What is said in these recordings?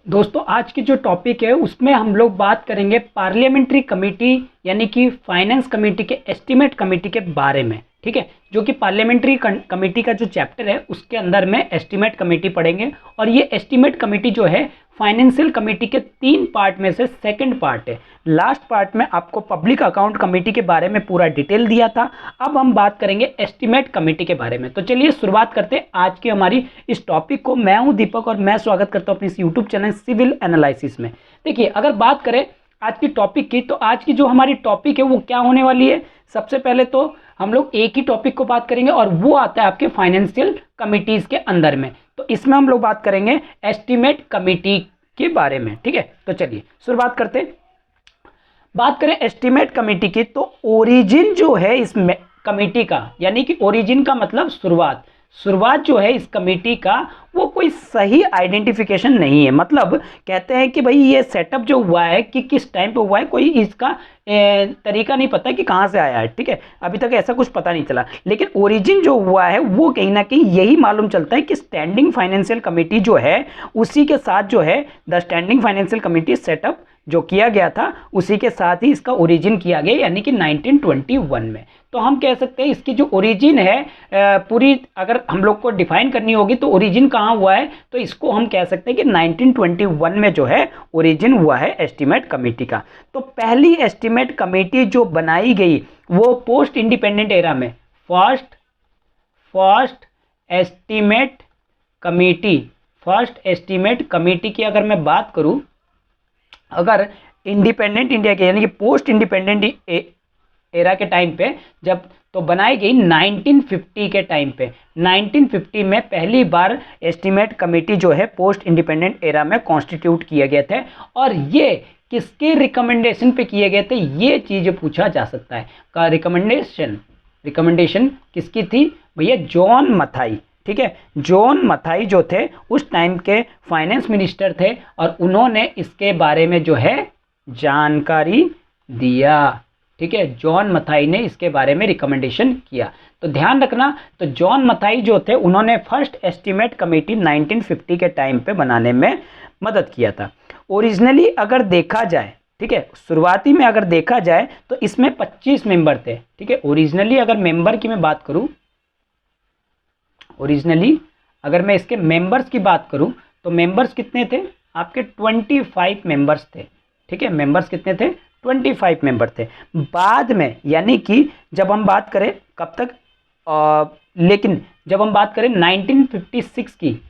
दोस्तों आज की जो टॉपिक है उसमें हम लोग बात करेंगे पार्लियामेंट्री कमेटी यानी कि फाइनेंस कमेटी के एस्टीमेट कमेटी के बारे में। ठीक है, जो कि पार्लियामेंट्री कमेटी का जो चैप्टर है उसके अंदर में एस्टीमेट कमेटी पढ़ेंगे। और ये एस्टीमेट कमेटी जो है फाइनेंशियल कमेटी के 3 पार्ट में से सेकंड पार्ट है। लास्ट पार्ट में आपको पब्लिक अकाउंट कमेटी के बारे में पूरा डिटेल दिया था। अब हम बात करेंगे एस्टीमेट कमेटी के बारे में। तो चलिए शुरुआत करते हैं आज की हमारी इस टॉपिक को। मैं हूं दीपक और मैं स्वागत करता हूं अपने इस यूट्यूब चैनल सिविल एनालिसिस में। देखिए, अगर बात करें आज की टॉपिक की, तो आज की जो हमारी टॉपिक है वो क्या होने वाली है। सबसे पहले तो हम लोग एक ही टॉपिक को बात करेंगे और वो आता है आपके फाइनेंशियल कमिटीज के अंदर में। तो इसमें हम लोग बात करेंगे एस्टीमेट कमेटी के बारे में। ठीक है, तो चलिए शुरुआत करते हैं। बात करें एस्टीमेट कमेटी की, तो ओरिजिन जो है इस कमेटी का, यानी कि ओरिजिन का मतलब शुरुआत जो है इस कमेटी का, वो कोई सही आइडेंटिफिकेशन नहीं है। मतलब कहते हैं कि भाई ये सेटअप जो हुआ है कि किस टाइम पे हुआ है, कोई इसका तरीका नहीं पता कि कहाँ से आया है। ठीक है, अभी तक ऐसा कुछ पता नहीं चला। लेकिन ओरिजिन जो हुआ है वो कहीं ना कहीं यही मालूम चलता है कि स्टैंडिंग फाइनेंशियल कमेटी जो है उसी के साथ जो है the standing financial committee setup जो किया गया था उसी के साथ ही इसका ओरिजिन किया गया, यानी कि 1921 में। तो हम कह सकते हैं इसकी जो ओरिजिन है पूरी अगर हम लोग को डिफाइन करनी होगी तो ओरिजिन कहाँ हुआ है, तो इसको हम कह सकते हैं कि 1921 में जो है ओरिजिन हुआ है एस्टीमेट कमेटी का। तो पहली एस्टीमेट कमेटी जो बनाई गई वो पोस्ट इंडिपेंडेंट एरा में फर्स्ट एस्टीमेट कमेटी की अगर मैं बात करूं, अगर इंडिपेंडेंट इंडिया के यानी कि पोस्ट इंडिपेंडेंट एरा के टाइम पे जब तो बनाई गई 1950 के टाइम पे। 1950 में पहली बार एस्टीमेट कमेटी जो है पोस्ट इंडिपेंडेंट एरा में कॉन्स्टिट्यूट किए गए थे। और ये किसके रिकमेंडेशन पे किए गए थे, ये चीज़ पूछा जा सकता है। का रिकमेंडेशन किसकी थी भैया? जॉन मथाई। ठीक है, जॉन मथाई जो थे उस टाइम के फाइनेंस मिनिस्टर थे और उन्होंने इसके बारे में जो है जानकारी दिया। ठीक है, जॉन मथाई ने इसके बारे में रिकमेंडेशन किया। तो ध्यान रखना, तो जॉन मथाई जो थे उन्होंने फर्स्ट एस्टीमेट कमेटी 1950 के टाइम पे बनाने में मदद किया था। ओरिजिनली अगर देखा जाए, ठीक है, शुरुआती में अगर देखा जाए तो इसमें 25 मेंबर थे। ठीक है, ओरिजिनली अगर मेंबर की मैं बात करूं, ओरिजिनली अगर मैं इसके मेंबर्स की बात करूं तो मेंबर्स कितने थे आपके? 25 मेंबर्स थे। ठीक है, मेंबर्स कितने थे? 25 मेंबर थे। बाद में यानी कि जब हम बात करें कब तक लेकिन जब हम बात करें 1956 की,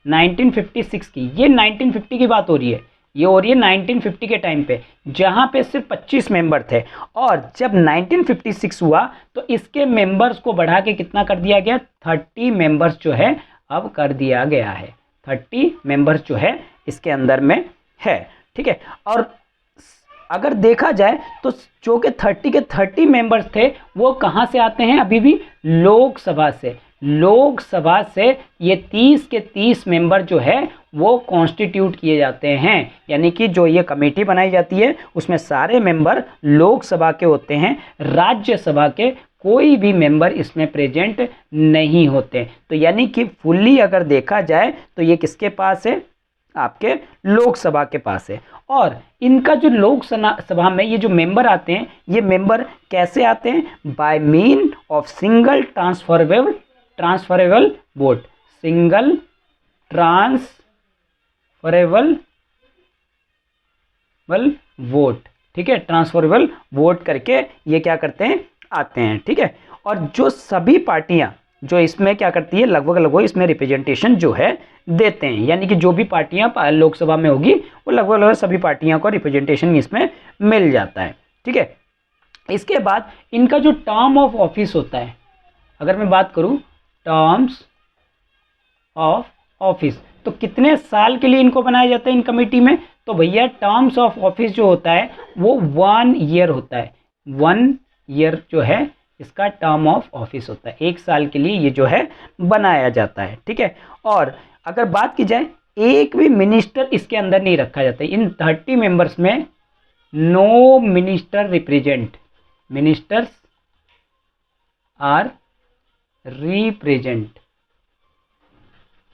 1956 की, ये 1950 की बात हो रही है, ये हो रही है 1950 के टाइम पे जहां पे सिर्फ 25 मेंबर थे। और जब 1956 हुआ तो इसके मेंबर्स को बढ़ा के कितना कर दिया गया? 30 मेंबर्स जो है अब कर दिया गया है। 30 मेंबर्स जो है इसके अंदर में है। ठीक है, और अगर देखा जाए तो जो कि 30 के 30 मेंबर्स थे वो कहाँ से आते हैं? अभी भी लोकसभा से ये 30 के 30 मेंबर जो है वो कॉन्स्टिट्यूट किए जाते हैं। यानी कि जो ये कमेटी बनाई जाती है उसमें सारे मेंबर लोकसभा के होते हैं, राज्यसभा के कोई भी मेंबर इसमें प्रेजेंट नहीं होते। तो यानी कि फुल्ली अगर देखा जाए तो ये किसके पास है? आपके लोकसभा के पास है। और इनका जो लोकसभा में ये जो मेंबर आते हैं, ये मेंबर कैसे आते हैं? By mean of single transferable vote, single transferable vote. ठीक है, ट्रांसफरेबल वोट करके ये क्या करते हैं? आते हैं। ठीक है, और जो सभी पार्टियां जो इसमें क्या करती है, लगभग इसमें रिप्रेजेंटेशन जो है देते हैं। यानी कि जो भी पार्टियां लोकसभा में होगी वो लगभग सभी पार्टियों को रिप्रेजेंटेशन इसमें मिल जाता है। ठीक है, इसके बाद इनका जो टर्म ऑफ ऑफिस होता है, अगर मैं बात करूं टर्म्स ऑफ ऑफिस, तो कितने साल के लिए इनको बनाया जाता है इन कमेटी में? तो भैया टर्म्स ऑफ ऑफिस जो होता है वो 1 ईयर होता है। 1 ईयर जो है इसका टर्म ऑफ ऑफिस होता है, 1 साल के लिए ये जो है बनाया जाता है। ठीक है, और अगर बात की जाए एक भी मिनिस्टर इसके अंदर नहीं रखा जाता है। इन 30 मेंबर्स में no minister ministers are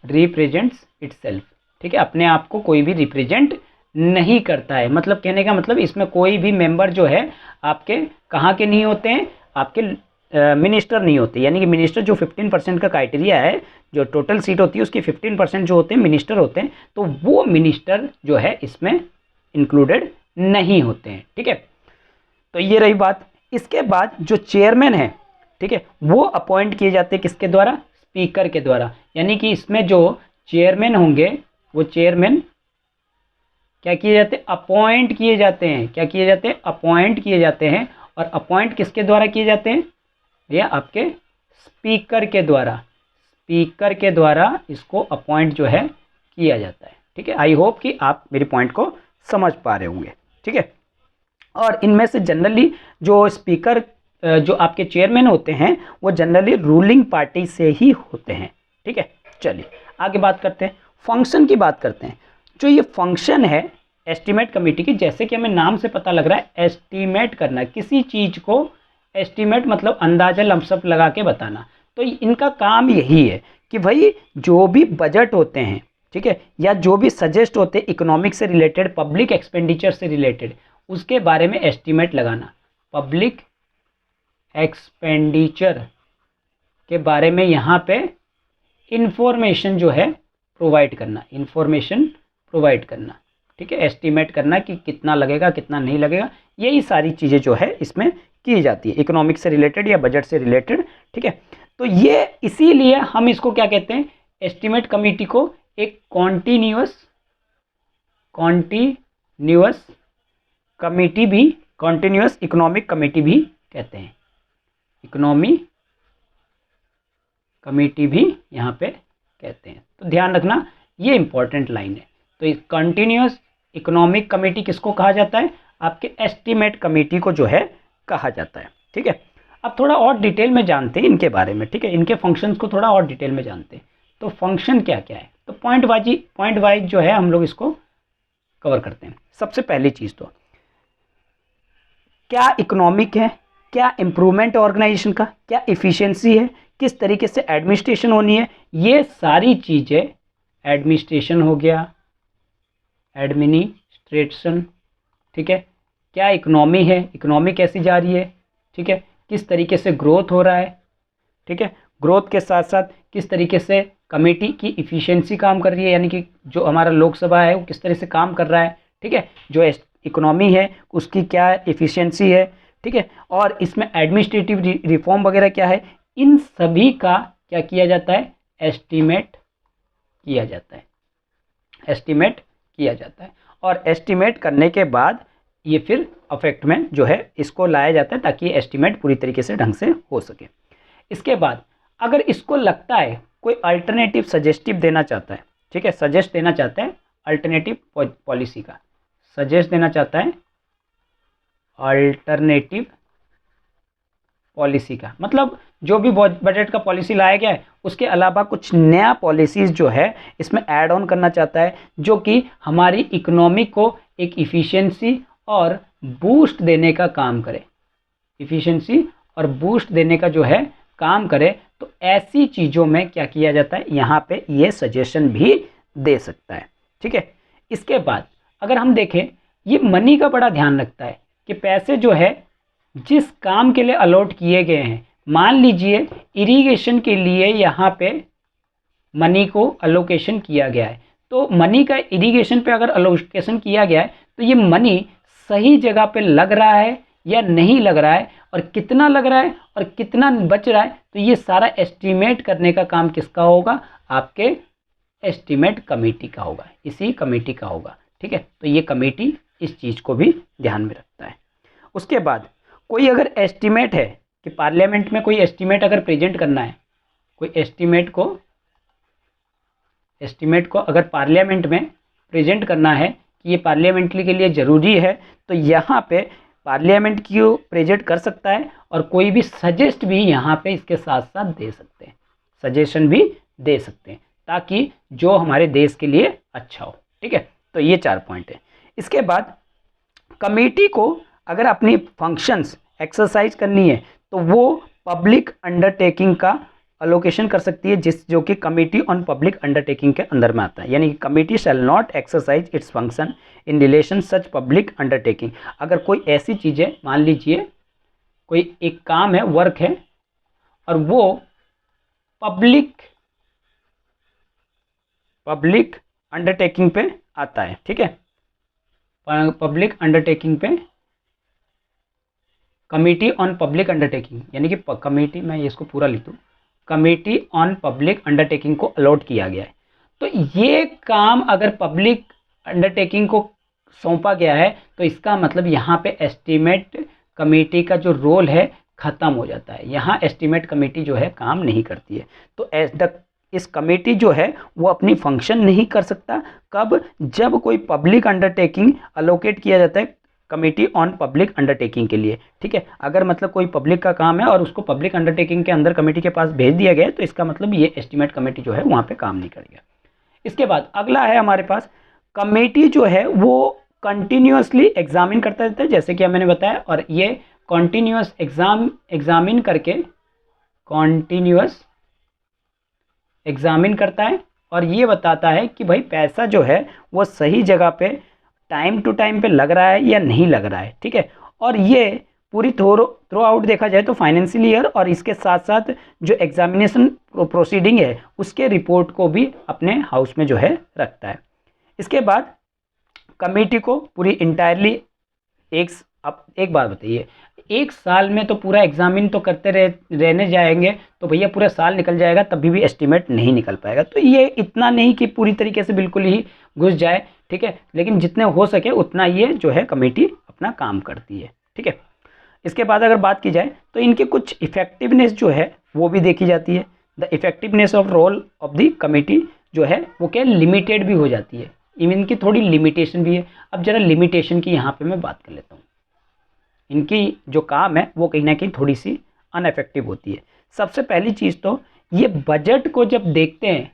represents itself. ठीक है, अपने आप को कोई भी रिप्रेजेंट नहीं करता है। मतलब कहने का मतलब इसमें कोई भी मेंबर जो है आपके कहाँ के नहीं होते हैं, आपके मिनिस्टर नहीं होते। यानी कि मिनिस्टर जो 15% का क्राइटेरिया है, जो टोटल सीट होती है उसकी 15% जो होते हैं मिनिस्टर होते हैं, तो वो मिनिस्टर जो है इसमें इंक्लूडेड नहीं होते हैं। ठीक है, तो ये रही बात। इसके बाद जो चेयरमैन है, ठीक है, वो अपॉइंट किए जाते हैं किसके द्वारा, स्पीकर के द्वारा। यानी कि इसमें जो चेयरमैन होंगे वो चेयरमैन क्या किए जाते हैं, अपॉइंट किए जाते हैं। क्या किए जाते हैं, अपॉइंट किए जाते हैं। और अपॉइंट किसके द्वारा किए जाते हैं, या आपके स्पीकर के द्वारा। स्पीकर के द्वारा इसको अपॉइंट जो है किया जाता है। ठीक है, आई होप कि आप मेरे पॉइंट को समझ पा रहे होंगे। ठीक है, और इनमें से जनरली जो स्पीकर जो आपके चेयरमैन होते हैं वो जनरली रूलिंग पार्टी से ही होते हैं। ठीक है, चलिए आगे बात करते हैं, फंक्शन की बात करते हैं। जो ये फंक्शन है एस्टीमेट कमेटी की, जैसे कि हमें नाम से पता लग रहा है, एस्टीमेट करना, किसी चीज़ को एस्टीमेट मतलब अंदाजा लमसम लगा के बताना। तो इनका काम यही है कि भाई जो भी बजट होते हैं, ठीक है, या जो भी सजेस्ट होते हैं इकोनॉमिक से रिलेटेड, पब्लिक एक्सपेंडिचर से रिलेटेड, उसके बारे में एस्टीमेट लगाना। पब्लिक एक्सपेंडिचर के बारे में यहाँ पे इंफॉर्मेशन जो है प्रोवाइड करना, इंफॉर्मेशन प्रोवाइड करना। ठीक है, एस्टीमेट करना कि कितना लगेगा कितना नहीं लगेगा, यही सारी चीज़ें जो है इसमें की जाती है, इकोनॉमिक से रिलेटेड या बजट से रिलेटेड। ठीक है, तो ये इसीलिए हम इसको क्या कहते हैं, एस्टीमेट कमेटी को एक कॉन्टिन्यूअस कमेटी भी, कॉन्टिन्यूअस इकोनॉमिक कमेटी भी कहते हैं। इकोनॉमी कमेटी भी यहाँ पे कहते हैं। तो ध्यान रखना, ये इंपॉर्टेंट लाइन है। तो इस कंटिन्यूअस इकोनॉमिक कमेटी किसको कहा जाता है, आपके एस्टीमेट कमेटी को जो है कहा जाता है। ठीक है, अब थोड़ा और डिटेल में जानते हैं इनके बारे में। ठीक है, इनके फंक्शंस को थोड़ा और डिटेल में जानते हैं। तो फंक्शन क्या क्या है, तो पॉइंट वाइज जो है हम लोग इसको कवर करते हैं। सबसे पहली चीज़ तो क्या इकोनॉमिक है, क्या इम्प्रूवमेंट ऑर्गेनाइजेशन का, क्या इफ़िशियंसी है, किस तरीके से एडमिनिस्ट्रेशन होनी है, ये सारी चीज़ें, एडमिनिस्ट्रेशन हो गया, एडमिनिस्ट्रेशन, ठीक है, क्या इकोनॉमी है, इकोनॉमी कैसी जा रही है, ठीक है, किस तरीके से ग्रोथ हो रहा है, ठीक है, ग्रोथ के साथ साथ किस तरीके से कमेटी की इफ़िशियंसी काम कर रही है, यानी कि जो हमारा लोकसभा है वो किस तरह से काम कर रहा है। ठीक है, जो इकोनॉमी है उसकी क्या इफ़िशियंसी है। ठीक है, और इसमें एडमिनिस्ट्रेटिव रिफॉर्म वगैरह क्या है, इन सभी का क्या किया जाता है, एस्टीमेट किया जाता है। एस्टीमेट किया जाता है, और एस्टीमेट करने के बाद ये फिर अफेक्ट में जो है इसको लाया जाता है ताकि एस्टीमेट पूरी तरीके से ढंग से हो सके। इसके बाद अगर इसको लगता है कोई अल्टरनेटिव सजेस्टिव देना चाहता है, ठीक है, सजेस्ट देना चाहता है अल्टरनेटिव पॉलिसी का, सजेस्ट देना चाहता है अल्टरनेटिव पॉलिसी का, मतलब जो भी बजट का पॉलिसी लाया गया है उसके अलावा कुछ नया पॉलिसीज़ जो है इसमें ऐड ऑन करना चाहता है, जो कि हमारी इकोनॉमी को एक इफ़िशियंसी और बूस्ट देने का काम करे, इफ़िशियंसी और बूस्ट देने का जो है काम करे। तो ऐसी चीज़ों में क्या किया जाता है, यहाँ पे ये सजेशन भी दे सकता है। ठीक है, इसके बाद अगर हम देखें, ये मनी का बड़ा ध्यान रखता है कि पैसे जो है जिस काम के लिए अलॉट किए गए हैं, मान लीजिए इरिगेशन के लिए यहाँ पे मनी को अलोकेशन किया गया है, तो मनी का इरिगेशन पे अगर अलोकेशन किया गया है तो ये मनी सही जगह पे लग रहा है या नहीं लग रहा है, और कितना लग रहा है और कितना बच रहा है, तो ये सारा एस्टीमेट करने का काम किसका होगा, आपके एस्टीमेट कमेटी का होगा, इसी कमेटी का होगा। ठीक है, तो ये कमेटी इस चीज़ को भी ध्यान में रखता है। उसके बाद कोई अगर एस्टीमेट है कि पार्लियामेंट में कोई एस्टीमेट अगर प्रेजेंट करना है, कोई एस्टीमेट को अगर पार्लियामेंट में प्रेजेंट करना है कि ये पार्लियामेंट्री के लिए ज़रूरी है, तो यहाँ पे पार्लियामेंट को प्रेजेंट कर सकता है, और कोई भी सजेस्ट भी यहाँ पे इसके साथ साथ दे सकते हैं, सजेशन भी दे सकते हैं, ताकि जो हमारे देश के लिए अच्छा हो। ठीक है, तो ये 4 पॉइंट है। इसके बाद कमेटी को अगर अपनी फंक्शंस एक्सरसाइज करनी है तो वो पब्लिक अंडरटेकिंग का अलोकेशन कर सकती है जो कि कमिटी ऑन पब्लिक अंडरटेकिंग के अंदर में आता है। यानी कि committee shall not exercise its function in relation such public undertaking. अगर कोई ऐसी चीज़ें, मान लीजिए कोई एक काम है, वर्क है, और वो पब्लिक अंडरटेकिंग पे आता है, ठीक है, पब्लिक अंडरटेकिंग पे, कमिटी ऑन पब्लिक अंडरटेकिंग, यानी कि कमिटी, मैं इसको पूरा लिख दूँ, कमिटी ऑन पब्लिक अंडरटेकिंग को अलॉट किया गया है। तो ये काम अगर पब्लिक अंडरटेकिंग को सौंपा गया है तो इसका मतलब यहाँ पे एस्टीमेट कमेटी का जो रोल है ख़त्म हो जाता है। यहाँ एस्टीमेट कमेटी जो है काम नहीं करती है। तो इस कमेटी जो है वो अपनी फंक्शन नहीं कर सकता। कब? जब कोई पब्लिक अंडरटेकिंग अलोकेट किया जाता है कमेटी ऑन पब्लिक अंडरटेकिंग के लिए, ठीक है। अगर मतलब कोई पब्लिक का काम है और उसको पब्लिक अंडरटेकिंग के अंदर कमेटी के पास भेज दिया गया है तो इसका मतलब ये एस्टीमेट कमेटी जो है वहाँ पे काम नहीं करेगा। इसके बाद अगला है हमारे पास, कमेटी जो है वो कंटिन्यूसली एग्जामिन करता रहता है, जैसे कि मैंने बताया, और ये कॉन्टिन्यूस एग्जामिन करके कॉन्टिन्यूस एग्जामिन करता है और ये बताता है कि भाई पैसा जो है वो सही जगह पे टाइम टू टाइम पे लग रहा है या नहीं लग रहा है, ठीक है। और ये पूरी थ्रू आउट देखा जाए तो फाइनेंशियल ईयर और इसके साथ साथ जो एग्जामिनेशन प्रोसीडिंग है उसके रिपोर्ट को भी अपने हाउस में जो है रखता है। इसके बाद कमेटी को पूरी इंटायरली एक बार बताइए, एक साल में तो पूरा एग्जामिन तो करते रहने जाएंगे तो भैया पूरा साल निकल जाएगा तभी भी एस्टीमेट नहीं निकल पाएगा। तो ये इतना नहीं कि पूरी तरीके से बिल्कुल ही घुस जाए, ठीक है, लेकिन जितने हो सके उतना ये जो है कमेटी अपना काम करती है, ठीक है। इसके बाद अगर बात की जाए तो इनके कुछ इफेक्टिवनेस जो है वो भी देखी जाती है। The effectiveness of role of the committee जो है वो क्या लिमिटेड भी हो जाती है, इनकी थोड़ी लिमिटेशन भी है। अब जरा लिमिटेशन की यहाँ पे मैं बात कर लेता हूँ। इनकी जो काम है वो कहीं ना कहीं थोड़ी सी अनइफेक्टिव होती है। सबसे पहली चीज़ तो ये बजट को जब देखते हैं,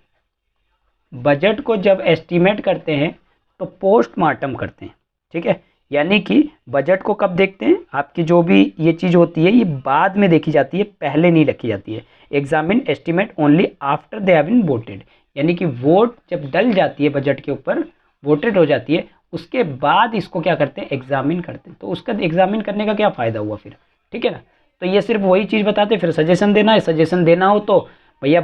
बजट को जब एस्टीमेट करते हैं तो पोस्टमार्टम करते हैं, ठीक है। यानी कि बजट को कब देखते हैं, आपकी जो भी ये चीज़ होती है ये बाद में देखी जाती है, पहले नहीं रखी जाती है। Examine estimate only after they have been voted, यानी कि वोट जब डल जाती है बजट के ऊपर, वोटेड हो जाती है, उसके बाद इसको क्या करते हैं, एग्जामिन करते हैं। तो उसका एग्जामिन करने का क्या फ़ायदा हुआ फिर, ठीक है ना। तो ये सिर्फ वही चीज़ बताते, फिर सजेशन देना है, सजेशन देना हो तो भैया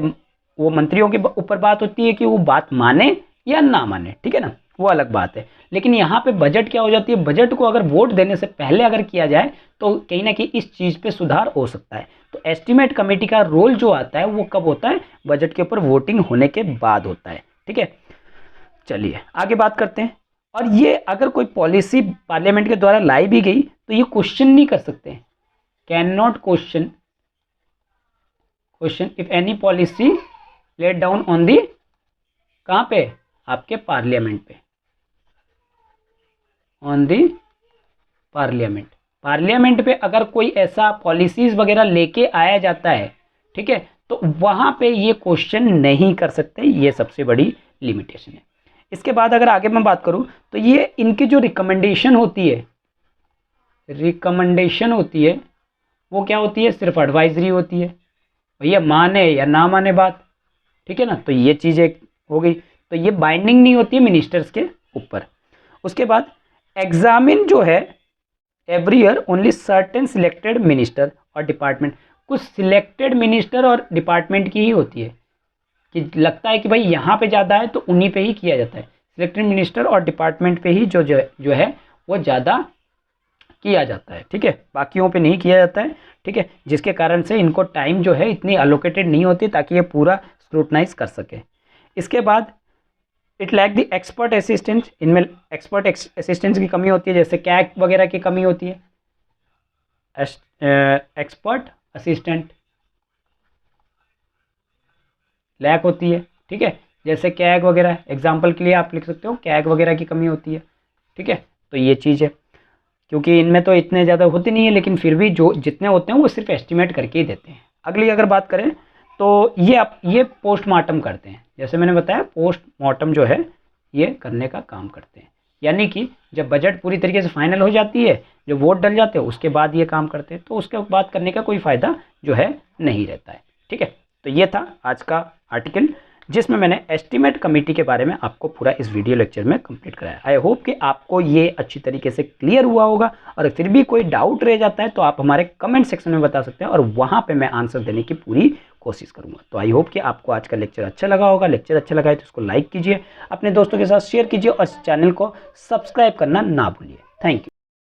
वो मंत्रियों के ऊपर बात होती है कि वो बात माने या ना माने, ठीक है ना, वो अलग बात है। लेकिन यहाँ पे बजट क्या हो जाती है, बजट को अगर वोट देने से पहले अगर किया जाए तो कहीं ना कहीं इस चीज़ पे सुधार हो सकता है। तो एस्टीमेट कमेटी का रोल जो आता है वो कब होता है, बजट के ऊपर वोटिंग होने के बाद होता है, ठीक है। चलिए आगे बात करते हैं। और ये अगर कोई पॉलिसी पार्लियामेंट के द्वारा लाई भी गई तो ये क्वेश्चन नहीं कर सकते, can not question if any policy let down on the, कहाँ पे, आपके पार्लियामेंट पे, ऑन दी पार्लियामेंट पे अगर कोई ऐसा पॉलिसीज वगैरह लेके आया जाता है, ठीक है, तो वहां पे ये क्वेश्चन नहीं कर सकते, ये सबसे बड़ी लिमिटेशन है। इसके बाद अगर आगे मैं बात करूं तो ये इनकी जो रिकमेंडेशन होती है वो क्या होती है, सिर्फ एडवाइजरी होती है, भैया माने या ना माने बात, ठीक है ना। तो ये चीज़ें हो गई, तो ये बाइंडिंग नहीं होती है मिनिस्टर्स के ऊपर। उसके बाद एग्जामिन जो है every year only certain selected minister और डिपार्टमेंट, कुछ सिलेक्टेड मिनिस्टर और डिपार्टमेंट की ही होती है कि लगता है कि भाई यहाँ पे ज़्यादा है तो उन्हीं पे ही किया जाता है, सिलेक्टेड मिनिस्टर और डिपार्टमेंट पे ही जो है वो ज़्यादा किया जाता है, ठीक है, बाकियों पे नहीं किया जाता है, ठीक है, जिसके कारण से इनको टाइम जो है इतनी अलोकेटेड नहीं होती ताकि ये पूरा स्क्रूटनाइज कर सके। इसके बाद it lack the expert assistance, इनमें एक्सपर्ट असिस्टेंस की कमी होती है, जैसे कैग वगैरह की कमी होती है, एक्सपर्ट असिस्टेंट लैक होती है, ठीक है, जैसे कैग वगैरह, एग्जाम्पल के लिए आप लिख सकते हो कैग वगैरह की कमी होती है, ठीक है। तो ये चीज़ है, क्योंकि इनमें तो इतने ज़्यादा होते नहीं है, लेकिन फिर भी जो जितने होते हैं वो सिर्फ एस्टिमेट करके ही देते हैं। अगली अगर बात करें तो ये पोस्टमार्टम करते हैं, जैसे मैंने बताया पोस्टमार्टम जो है ये करने का काम करते हैं, यानी कि जब बजट पूरी तरीके से फाइनल हो जाती है, जो वोट डल जाते हैं उसके बाद ये काम करते हैं, तो उसके बाद करने का कोई फ़ायदा जो है नहीं रहता है, ठीक है। तो तो ये था आज का आर्टिकल जिसमें मैंने एस्टिमेट कमेटी के बारे में आपको पूरा इस वीडियो लेक्चर में कंप्लीट कराया। आई होप कि आपको ये अच्छी तरीके से क्लियर हुआ होगा, और फिर भी कोई डाउट रह जाता है तो आप हमारे कमेंट सेक्शन में बता सकते हैं और वहाँ पे मैं आंसर देने की पूरी कोशिश करूँगा। तो आई होप कि आपको आज का लेक्चर अच्छा लगा होगा। लेक्चर अच्छा लगा है तो उसको लाइक कीजिए, अपने दोस्तों के साथ शेयर कीजिए और इस चैनल को सब्सक्राइब करना ना भूलिए। Thank you.